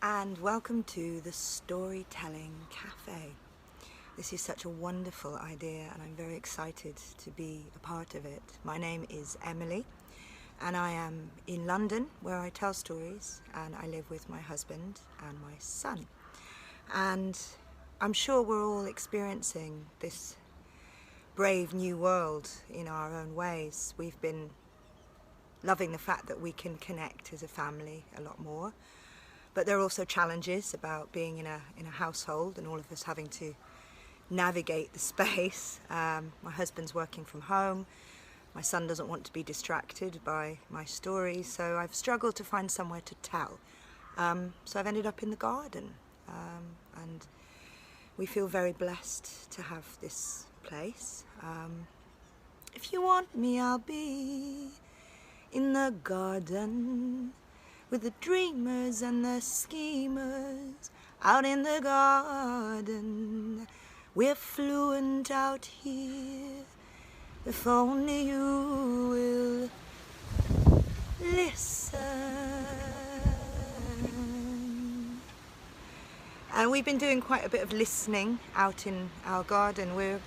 and welcome to the Storytelling Cafe. This is such a wonderful idea and I'm very excited to be a part of it. My name is Emily and I am in London where I tell stories, and I live with my husband and my son. And I'm sure we're all experiencing this brave new world in our own ways. We've been loving the fact that we can connect as a family a lot more. But there are also challenges about being in a household and all of us having to navigate the space. My husband's working from home. My son doesn't want to be distracted by my stories, so I've struggled to find somewhere to tell. So I've ended up in the garden, and we feel very blessed to have this place. If you want me, I'll be in the garden with the dreamers and the schemers out in the garden. We're fluent out here, if only you will listen. And we've been doing quite a bit of listening out in our garden. We're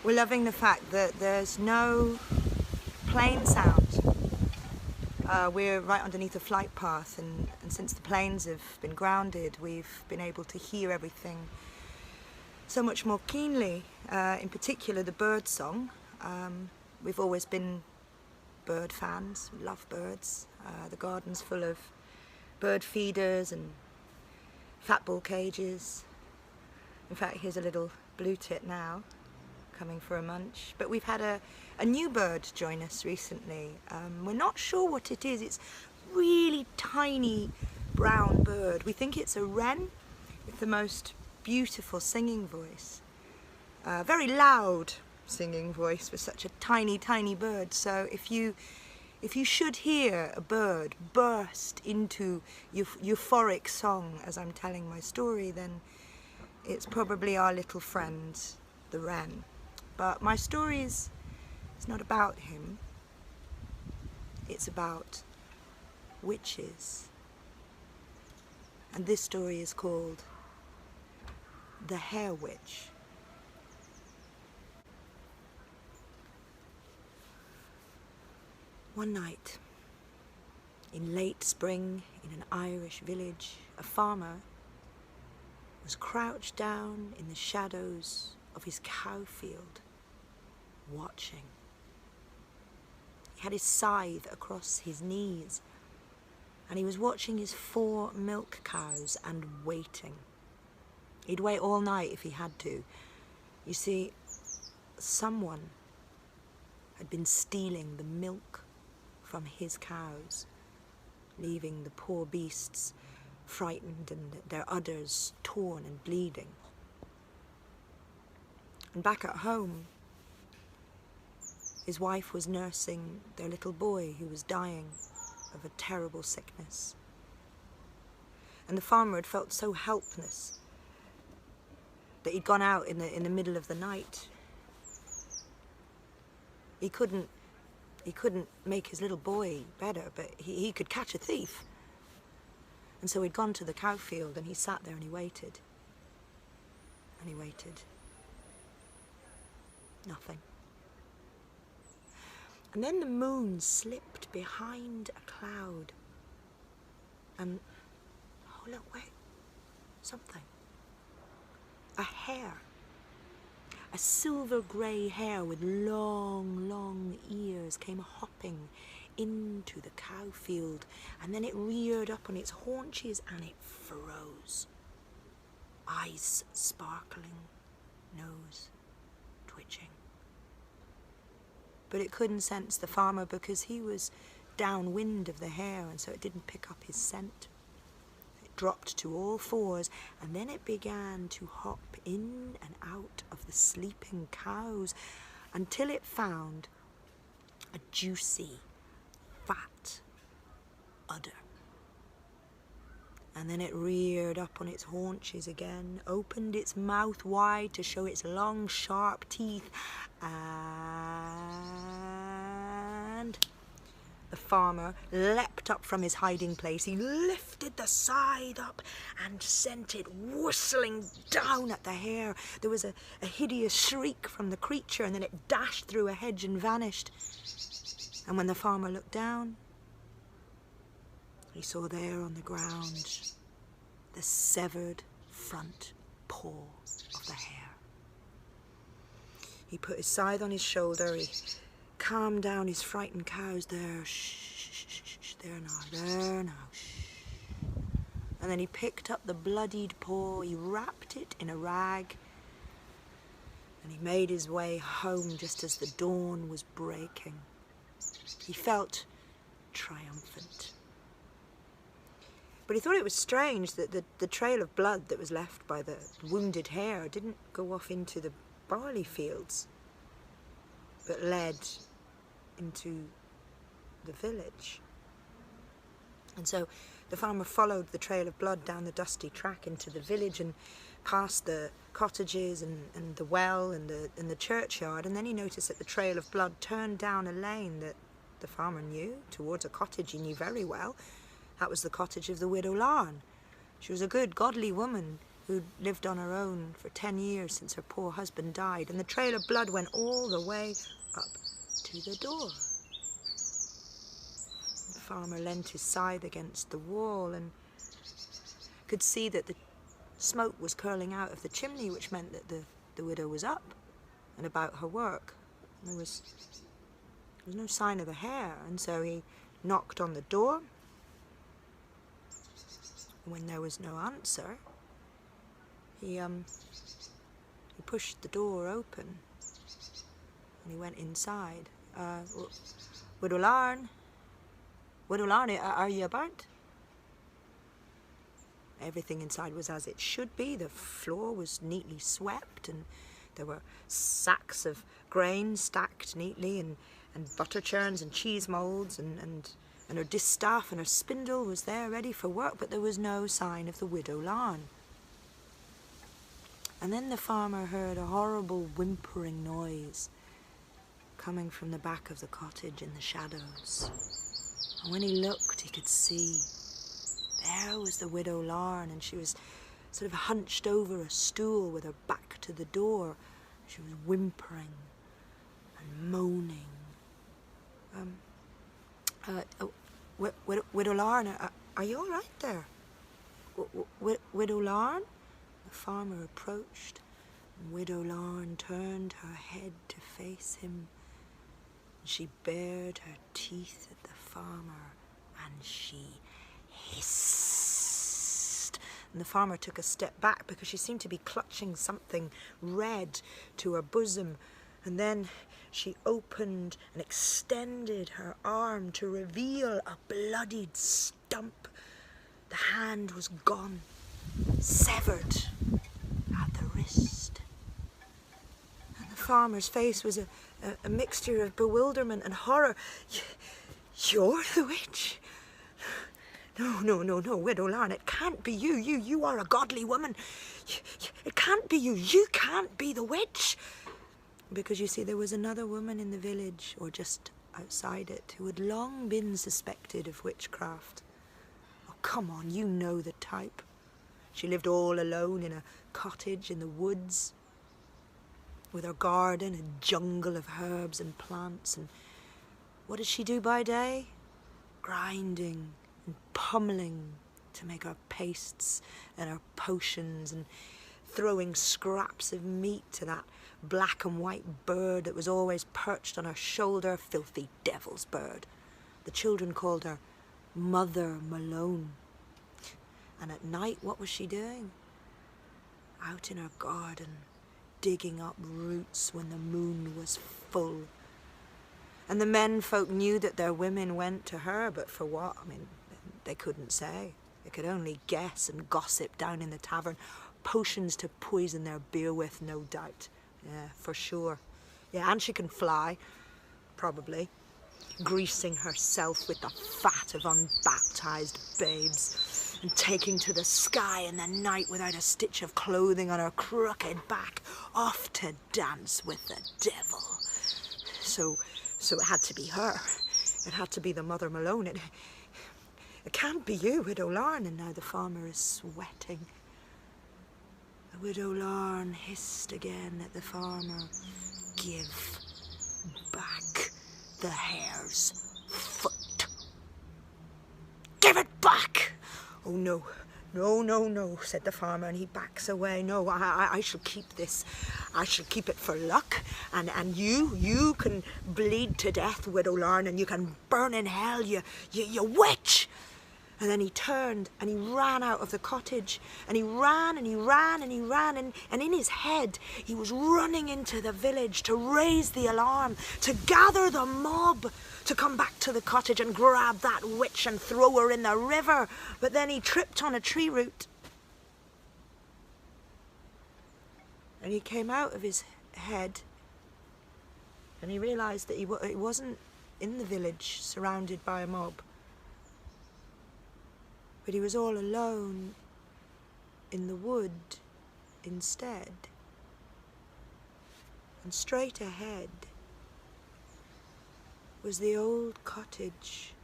loving the fact that there's no plane sound. We're right underneath a flight path, and since the planes have been grounded, we've been able to hear everything so much more keenly, in particular the bird song. We've always been bird fans, we love birds. The garden's full of bird feeders and fat ball cages. In fact, here's a little blue tit now, coming for a munch. But we've had a new bird join us recently. We're not sure what it is. It's really tiny brown bird. We think it's a wren with the most beautiful singing voice. Very loud singing voice for such a tiny bird. So if you should hear a bird burst into euphoric song as I'm telling my story, then it's probably our little friend, the wren. But my story is not about him. It's about witches. And this story is called The Hair Witch. One night, in late spring, in an Irish village, a farmer was crouched down in the shadows of his cow field, watching. He had his scythe across his knees, and he was watching his 4 milk cows and waiting. He'd wait all night if he had to. You see, someone had been stealing the milk from his cows, leaving the poor beasts frightened and their udders torn and bleeding. And back at home, his wife was nursing their little boy who was dying of a terrible sickness. And the farmer had felt so helpless that he'd gone out in the middle of the night. He couldn't make his little boy better, but he could catch a thief. And so he'd gone to the cow field and he sat there and he waited. And he waited. Nothing. And then the moon slipped behind a cloud. And, oh look, wait, something. A hare. A silver grey hare with long ears came hopping into the cow field, and then it reared up on its haunches and it froze. Eyes sparkling, nose twitching. But it couldn't sense the farmer because he was downwind of the hare, and so it didn't pick up his scent. It dropped to all fours, and then it began to hop in and out of the sleeping cows until it found a juicy, fat udder. And then it reared up on its haunches again, opened its mouth wide to show its long, sharp teeth, and The farmer leapt up from his hiding place. He lifted the scythe up and sent it whistling down at the hare. There was a hideous shriek from the creature, and then it dashed through a hedge and vanished. And when the farmer looked down, he saw there on the ground the severed front paw of the hare. He put his scythe on his shoulder. He calmed down his frightened cows. There, shh, there now, shh. And then he picked up the bloodied paw, he wrapped it in a rag, and he made his way home just as the dawn was breaking. He felt triumphant. But he thought it was strange that the trail of blood that was left by the wounded hare didn't go off into the barley fields, but led into the village. And so the farmer followed the trail of blood down the dusty track into the village and past the cottages and the well and the churchyard, and then he noticed that the trail of blood turned down a lane that the farmer knew towards a cottage he knew very well. That was the cottage of the widow Larn. She was a good, godly woman who'd lived on her own for 10 years since her poor husband died, and the trail of blood went all the way up to the door. The farmer leant his scythe against the wall and could see that the smoke was curling out of the chimney, which meant that the widow was up and about her work. There was no sign of the hare, and so he knocked on the door. When there was no answer, he pushed the door open and he went inside. Widow Larn, are you about? Everything inside was as it should be. The floor was neatly swept, and there were sacks of grain stacked neatly, and butter churns and cheese moulds, and her distaff and her spindle was there ready for work, but there was no sign of the widow Larn. And then the farmer heard a horrible whimpering noise coming from the back of the cottage in the shadows. And when he looked, he could see there was the widow Larn, and she was sort of hunched over a stool with her back to the door. She was whimpering and moaning. Widow Larn, are you all right there? Widow Larn? The farmer approached, and Widow Larn turned her head to face him. She bared her teeth at the farmer, and she hissed. And the farmer took a step back because she seemed to be clutching something red to her bosom. And then she opened and extended her arm to reveal a bloodied stump. The hand was gone, severed at the wrist. And the farmer's face was a mixture of bewilderment and horror. You're the witch? No, Widow Larn, it can't be you. You are a godly woman. It can't be you. You can't be the witch. Because you see, there was another woman in the village, or just outside it, who had long been suspected of witchcraft. Oh, come on, you know the type. She lived all alone in a cottage in the woods, with her garden, a jungle of herbs and plants. And what did she do by day? Grinding and pummeling to make her pastes and her potions, and throwing scraps of meat to that black and white bird that was always perched on her shoulder, filthy devil's bird. The children called her Mother Malone. And at night, what was she doing? Out in her garden, digging up roots when the moon was full. And the men folk knew that their women went to her, but for what? I mean, they couldn't say. They could only guess and gossip down in the tavern. Potions to poison their beer with, no doubt. Yeah, for sure. Yeah, and she can fly, probably, greasing herself with the fat of unbaptized babes, and taking to the sky in the night without a stitch of clothing on her crooked back, off to dance with the devil. So it had to be her. It had to be the Mother Malone. It can't be you, Widow Larn. And now the farmer is sweating. The Widow Larn hissed again at the farmer. Give back the hare's foot. Give it back! Oh no, no, no, no, said the farmer, and he backs away. No, I shall keep this. I shall keep it for luck, and you can bleed to death, Widow Larn, and you can burn in hell, you witch! And then he turned and he ran out of the cottage, and he ran and he ran and he ran, and in his head he was running into the village to raise the alarm, to gather the mob, to come back to the cottage and grab that witch and throw her in the river. But then he tripped on a tree root, and he came out of his head, and he realised that he wasn't in the village surrounded by a mob. But he was all alone in the wood instead. And straight ahead was the old cottage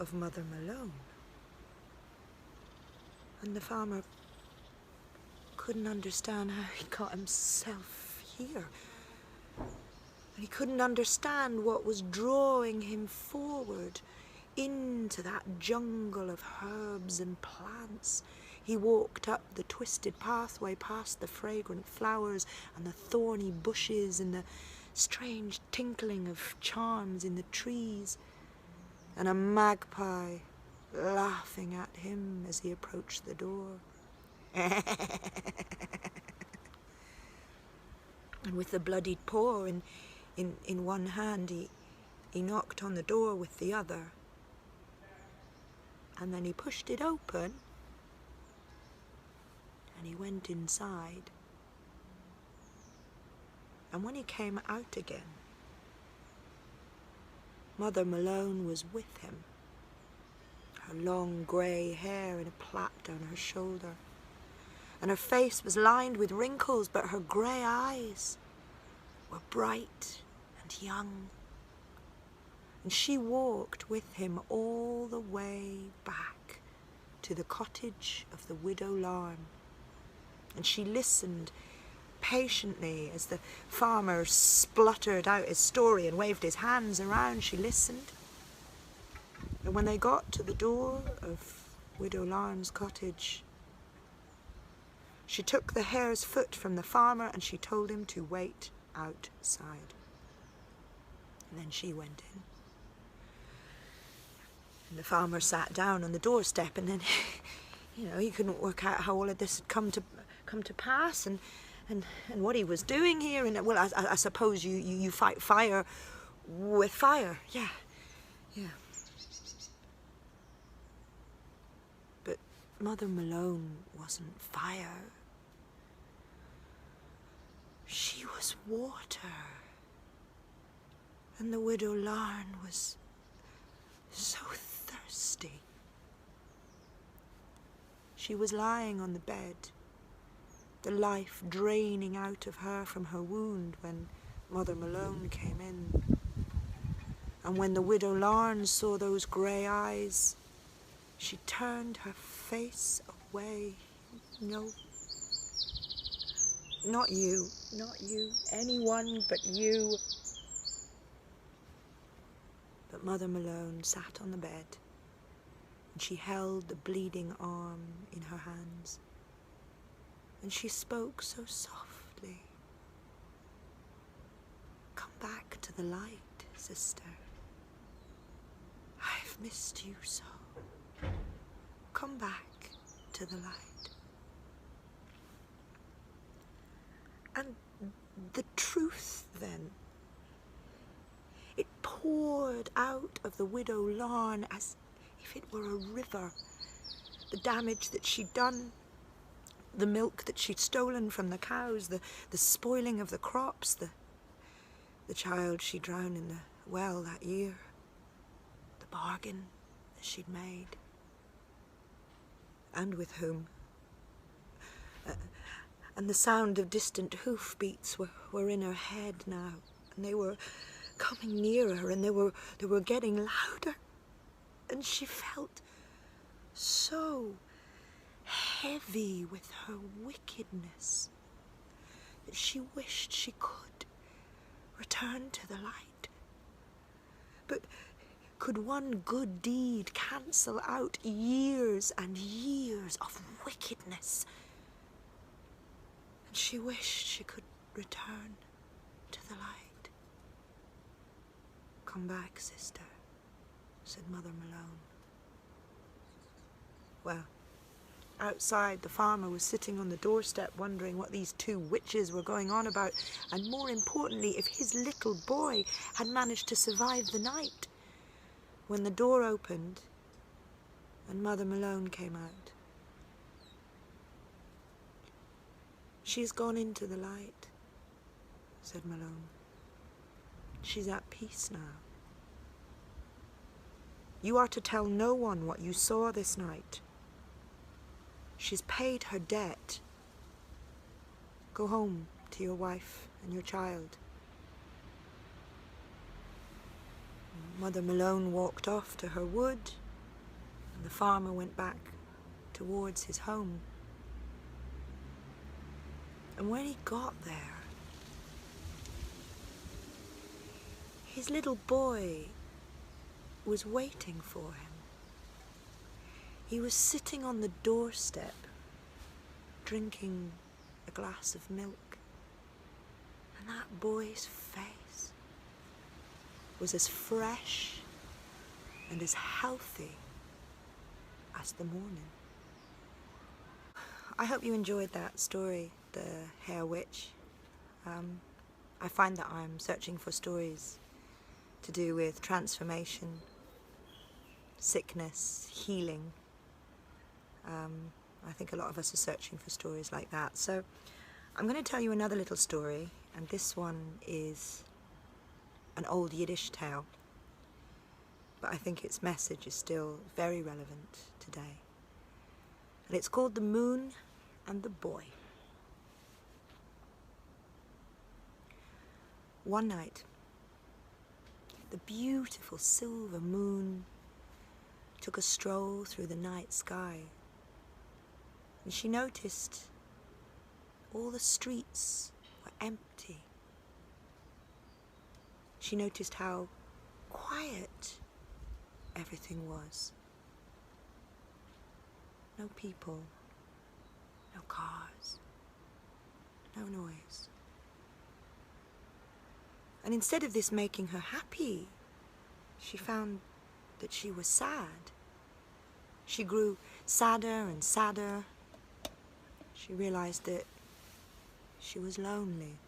of Mother Malone. And the farmer couldn't understand how he got himself here. And he couldn't understand what was drawing him forward into that jungle of herbs and plants. He walked up the twisted pathway past the fragrant flowers and the thorny bushes and the strange tinkling of charms in the trees, and a magpie laughing at him as he approached the door. And with the bloodied paw in one hand, he knocked on the door with the other. And then he pushed it open, and he went inside. And when he came out again, Mother Malone was with him, her long grey hair in a plait down her shoulder, and her face was lined with wrinkles, but her grey eyes were bright and young. And she walked with him all the way back to the cottage of the Widow Larn. And she listened patiently as the farmer spluttered out his story and waved his hands around. She listened. And when they got to the door of Widow Larn's cottage, she took the hare's foot from the farmer and she told him to wait outside. And then she went in. And the farmer sat down on the doorstep, and then, he couldn't work out how all of this had come to pass, and what he was doing here. And well, I suppose you fight fire with fire, yeah. But Mother Malone wasn't fire. She was water, and the Widow Larn was so thirsty. She was lying on the bed, the life draining out of her from her wound when Mother Malone came in. And when the Widow Larn saw those grey eyes, she turned her face away. No, not you, anyone but you. But Mother Malone sat on the bed, and she held the bleeding arm in her hands, and she spoke so softly. Come back to the light, sister. I've missed you so. Come back to the light. And the truth then, it poured out of the Widow Larn as if it were a river. The damage that she'd done, the milk that she'd stolen from the cows, the spoiling of the crops, the child she drowned in the well that year, the bargain that she'd made. And with whom? And the sound of distant hoofbeats were in her head now, and they were coming nearer, and they were getting louder. And she felt so heavy with her wickedness that she wished she could return to the light. But could one good deed cancel out years and years of wickedness? And she wished she could return to the light. "Come back, sister," said Mother Malone. Well, outside, the farmer was sitting on the doorstep wondering what these two witches were going on about, and more importantly, if his little boy had managed to survive the night, when the door opened and Mother Malone came out. "She's gone into the light," said Malone. "She's at peace now. You are to tell no one what you saw this night. She's paid her debt. Go home to your wife and your child." Mother Malone walked off to her wood, and the farmer went back towards his home. And when he got there, his little boy was waiting for him. He was sitting on the doorstep, drinking a glass of milk, and that boy's face was as fresh and as healthy as the morning. I hope you enjoyed that story, The Hair Witch. I find that I'm searching for stories to do with transformation, sickness, healing. I think a lot of us are searching for stories like that. So I'm going to tell you another little story, and this one is an old Yiddish tale, but I think its message is still very relevant today. And it's called The Moon and the Boy. One night, the beautiful silver moon took a stroll through the night sky, and she noticed all the streets were empty. She noticed how quiet everything was. No people, no cars, no noise. And instead of this making her happy, she found that she was sad. She grew sadder and sadder. She realized that she was lonely.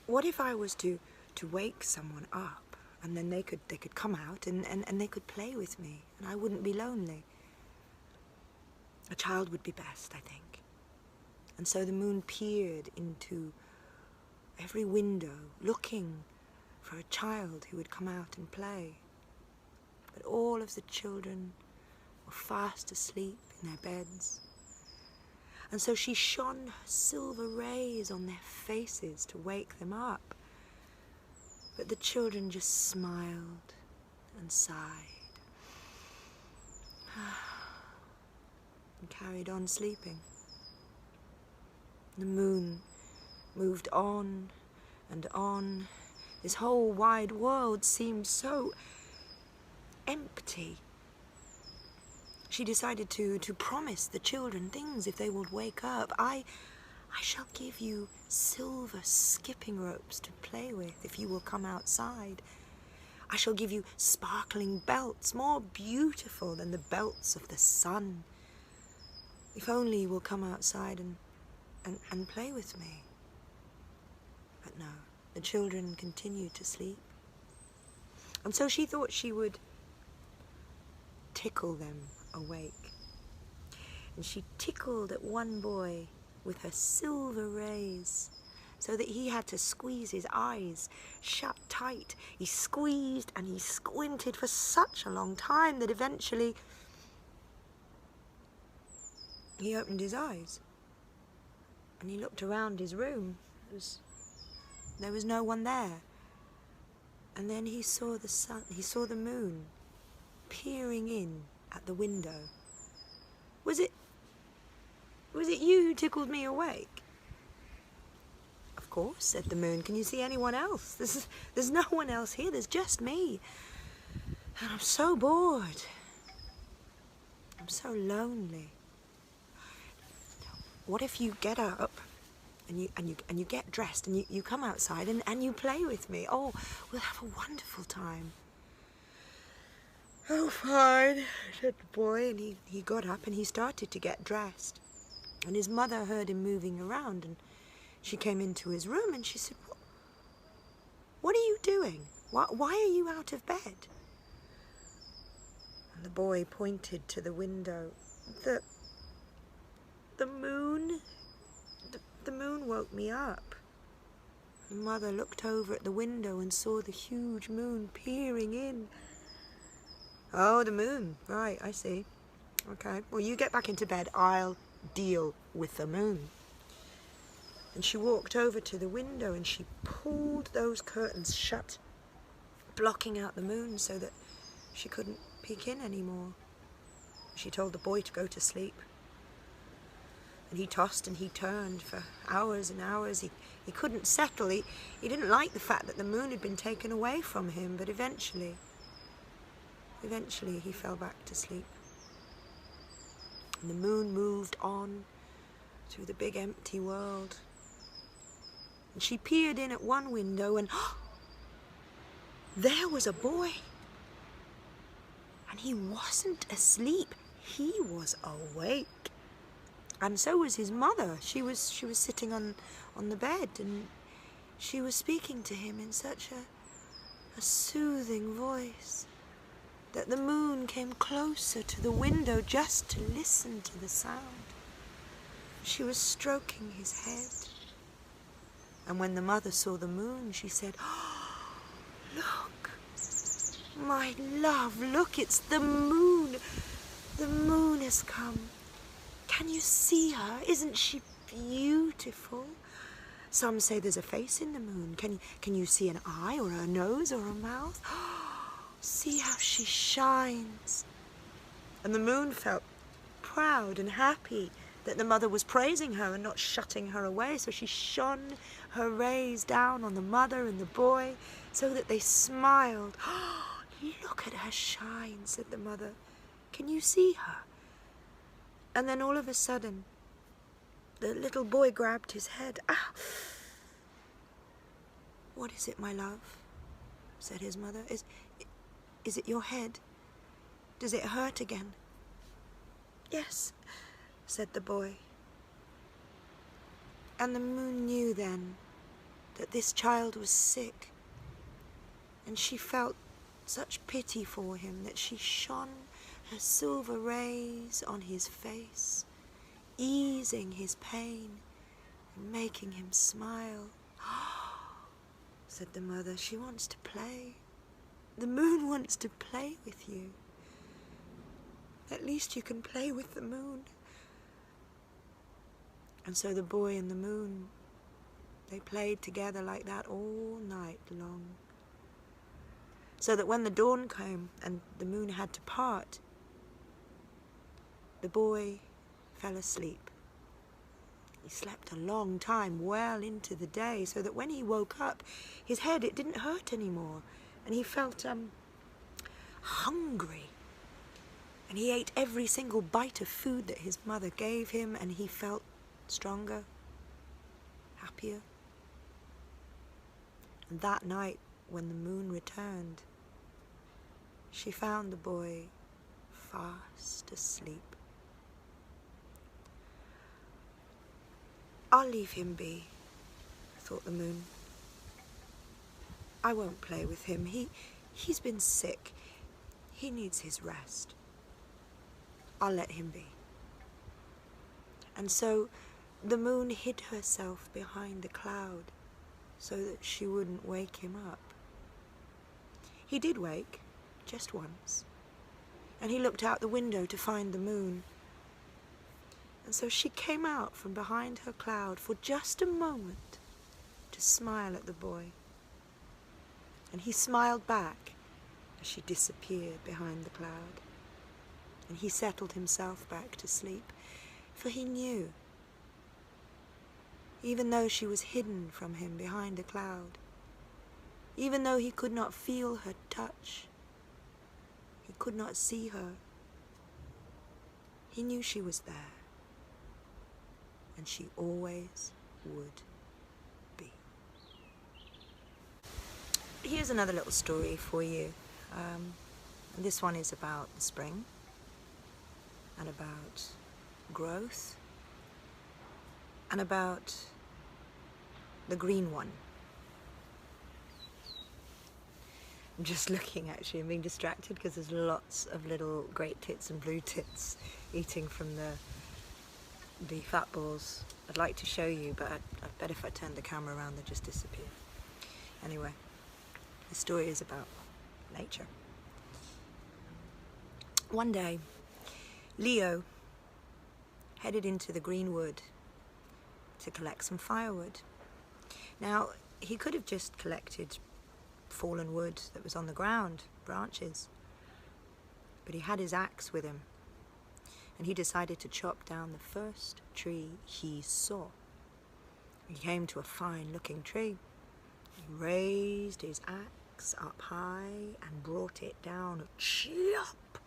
What if I was to wake someone up, and then they could come out and they could play with me, and I wouldn't be lonely? A child would be best, I think. And so the moon peered into every window, looking for a child who would come out and play. But all of the children were fast asleep in their beds. And so she shone her silver rays on their faces to wake them up. But the children just smiled and sighed and carried on sleeping. The moon moved on and on. This whole wide world seemed so empty. She decided to promise the children things if they would wake up. I shall give you silver skipping ropes to play with if you will come outside. I shall give you sparkling belts, more beautiful than the belts of the sun, if only you will come outside and play with me. But no, the children continued to sleep. And so she thought she would tickle them awake. And she tickled at one boy with her silver rays, so that he had to squeeze his eyes shut tight. He squeezed and he squinted for such a long time that eventually he opened his eyes and he looked around his room. There was no one there. And then he saw the sun, he saw the moon peering in at the window. Was it you who tickled me awake? Of course, said the moon. Can you see anyone else? There's no one else here, there's just me. And I'm so bored. I'm so lonely. What if you get up and you get dressed and you come outside and you play with me? Oh, we'll have a wonderful time. Oh, fine, said the boy, and he got up and he started to get dressed. And his mother heard him moving around, and she came into his room and she said, What are you doing? Why are you out of bed? And the boy pointed to the window. The moon woke me up. Mother looked over at the window and saw the huge moon peering in. Oh, the moon. Right, I see. Okay, well, you get back into bed. I'll deal with the moon. And she walked over to the window and she pulled those curtains shut, blocking out the moon so that she couldn't peek in anymore. She told the boy to go to sleep. And he tossed and he turned for hours and hours. He couldn't settle. He didn't like the fact that the moon had been taken away from him, but eventually he fell back to sleep. And the moon moved on through the big empty world. And she peered in at one window and there was a boy. And he wasn't asleep, he was awake. And so was his mother. She was sitting on the bed and she was speaking to him in such a soothing voice that the moon came closer to the window just to listen to the sound. She was stroking his head. And when the mother saw the moon, she said, "Oh, look, my love, look, it's the moon. The moon has come. Can you see her? Isn't she beautiful? Some say there's a face in the moon. Can you see an eye or a nose or a mouth? See how she shines." And the moon felt proud and happy that the mother was praising her and not shutting her away. So she shone her rays down on the mother and the boy so that they smiled. "Oh, look at her shine," said the mother. "Can you see her?" And then all of a sudden, the little boy grabbed his head. "Ah! What is it, my love?" said his mother. Is it your head? Does it hurt again?" "Yes," said the boy. And the moon knew then that this child was sick, and she felt such pity for him that she shone her silver rays on his face, easing his pain and making him smile. Said the mother, "She wants to play. The moon wants to play with you. At least you can play with the moon." And so the boy and the moon, they played together like that all night long. So that when the dawn came and the moon had to part, the boy fell asleep. He slept a long time, well into the day, so that when he woke up, his head, it didn't hurt anymore. And he felt hungry. And he ate every single bite of food that his mother gave him, and he felt stronger, happier. And that night, when the moon returned, she found the boy fast asleep. "I'll leave him be," thought the moon. "I won't play with him. He's been sick. He needs his rest. I'll let him be." And so the moon hid herself behind a cloud so that she wouldn't wake him up. He did wake, just once, and he looked out the window to find the moon. And so she came out from behind her cloud for just a moment to smile at the boy. And he smiled back as she disappeared behind the cloud. And he settled himself back to sleep, for he knew, even though she was hidden from him behind a cloud, even though he could not feel her touch, he could not see her, he knew she was there, and she always would be. Here's another little story for you. This one is about the spring and about growth and about the green one. I'm just looking actually and being distracted because there's lots of little great tits and blue tits eating from the fat balls. I'd like to show you, but I bet if I turn the camera around they'd just disappear. Anyway, the story is about nature. One day, Leo headed into the green wood to collect some firewood. Now, he could have just collected fallen wood that was on the ground, branches, but he had his axe with him, and he decided to chop down the first tree he saw. He came to a fine-looking tree. He raised his axe up high and brought it down. Chop!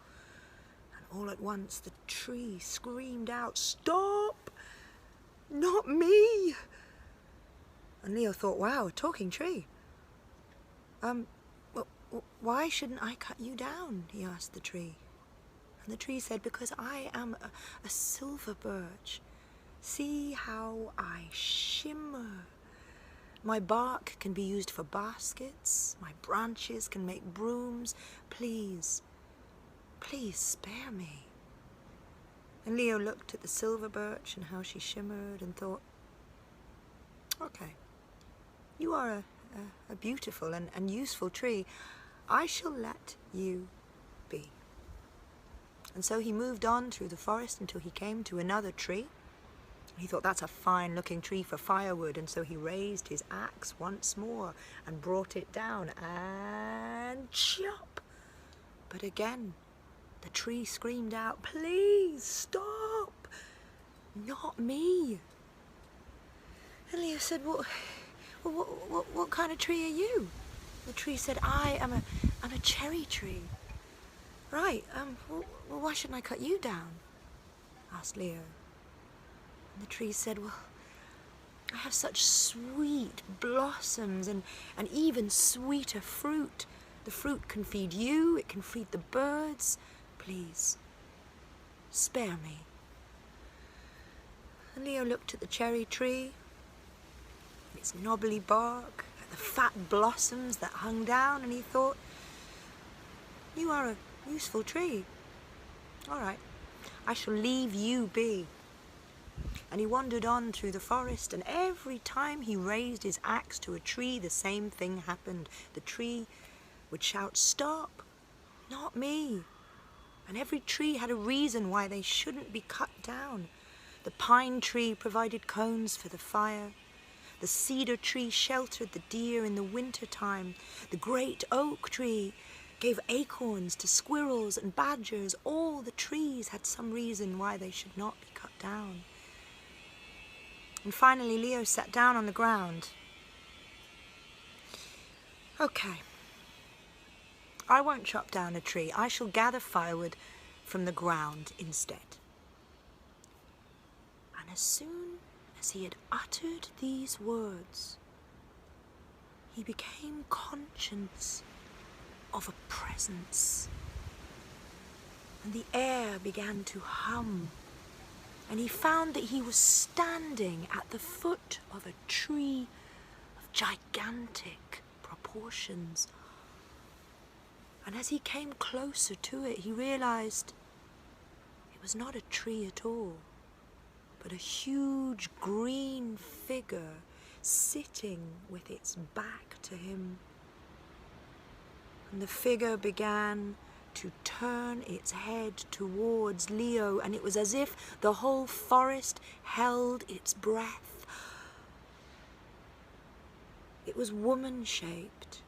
And all at once the tree screamed out, "Stop! Not me!" And Leo thought, wow, a talking tree. Why shouldn't I cut you down? He asked the tree. And the tree said, because I am a silver birch. See how I shimmer. My bark can be used for baskets. My branches can make brooms. Please, please spare me. And Leo looked at the silver birch and how she shimmered and thought, okay, you are a beautiful and useful tree. I shall let you be. And so he moved on through the forest until he came to another tree. He thought, that's a fine-looking tree for firewood, and so he raised his axe once more and brought it down and chop. But again, the tree screamed out, please stop, not me. And Leo said, what kind of tree are you? The tree said, I'm a cherry tree. Right, well, why shouldn't I cut you down? Asked Leo. And the tree said, well, I have such sweet blossoms and even sweeter fruit. The fruit can feed you, it can feed the birds. Please, spare me. And Leo looked at the cherry tree, its knobbly bark, at the fat blossoms that hung down, and he thought, you are a useful tree. All right, I shall leave you be. And he wandered on through the forest, and every time he raised his axe to a tree, the same thing happened. The tree would shout, stop, not me. And every tree had a reason why they shouldn't be cut down. The pine tree provided cones for the fire. The cedar tree sheltered the deer in the winter time. The great oak tree gave acorns to squirrels and badgers. All the trees had some reason why they should not be cut down. And finally, Leo sat down on the ground. Okay, I won't chop down a tree. I shall gather firewood from the ground instead. And as soon as he had uttered these words, he became conscious of a presence. And the air began to hum. And he found that he was standing at the foot of a tree of gigantic proportions. And as he came closer to it, he realized it was not a tree at all, but a huge green figure sitting with its back to him. And the figure began to turn its head towards Leo, and it was as if the whole forest held its breath. It was woman-shaped,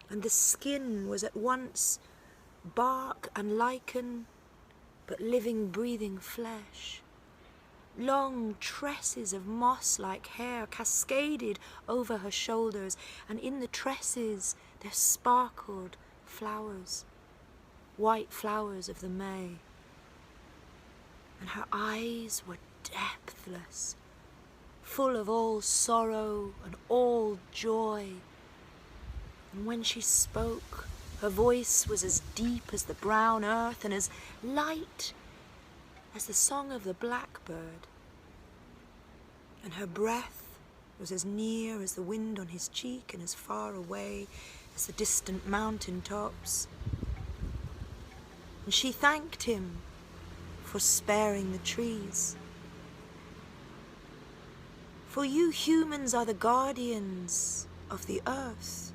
and the skin was at once bark and lichen, but living, breathing flesh. Long tresses of moss-like hair cascaded over her shoulders, and in the tresses there sparkled flowers, white flowers of the May. And her eyes were depthless, full of all sorrow and all joy. And when she spoke, her voice was as deep as the brown earth and as light as the song of the blackbird. And her breath was as near as the wind on his cheek and as far away as the distant mountain tops. And she thanked him for sparing the trees. For you humans are the guardians of the earth.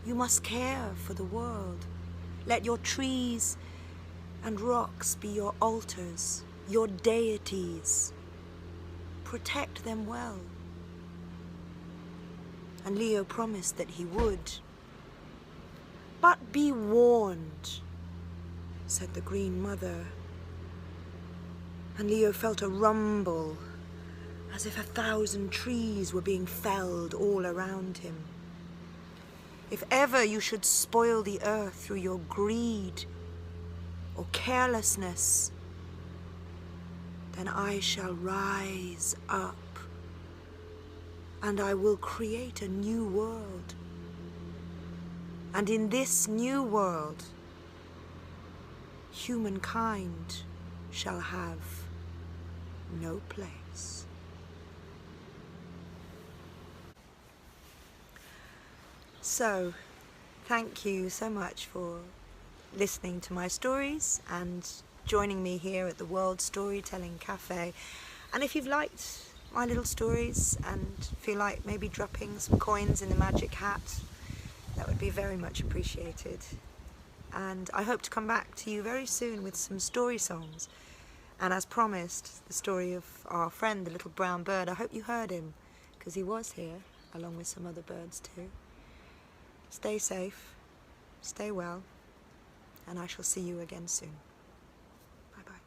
You must care for the world. Let your trees and rocks be your altars, your deities. Protect them well. And Leo promised that he would. But be warned, said the Green Mother. And Leo felt a rumble, as if 1,000 trees were being felled all around him. If ever you should spoil the earth through your greed or carelessness, then I shall rise up, and I will create a new world. And in this new world, humankind shall have no place. So, thank you so much for listening to my stories and joining me here at the World Storytelling Cafe. And if you've liked my little stories and feel like maybe dropping some coins in the magic hat, that would be very much appreciated. And I hope to come back to you very soon with some story songs. And as promised, the story of our friend, the little brown bird. I hope you heard him, because he was here, along with some other birds too. Stay safe, stay well, and I shall see you again soon. Bye-bye.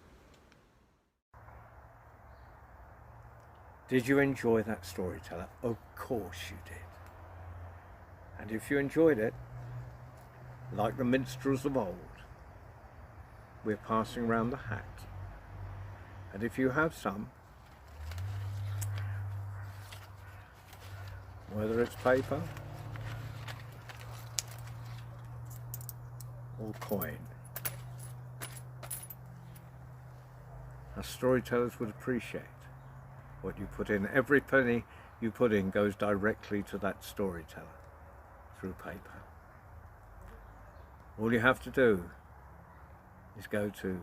Did you enjoy that storyteller? Of course you did. And if you enjoyed it, like the minstrels of old, we're passing round the hat. And if you have some, whether it's paper or coin, our storytellers would appreciate what you put in. Every penny you put in goes directly to that storyteller through paper. All you have to do is go to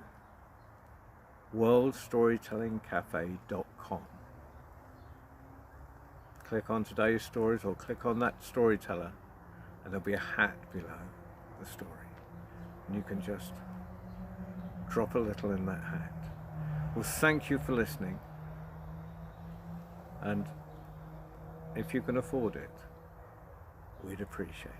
worldstorytellingcafe.com. Click on today's stories or click on that storyteller, and there'll be a hat below the story. And you can just drop a little in that hat. Well, thank you for listening. And if you can afford it, we'd appreciate it.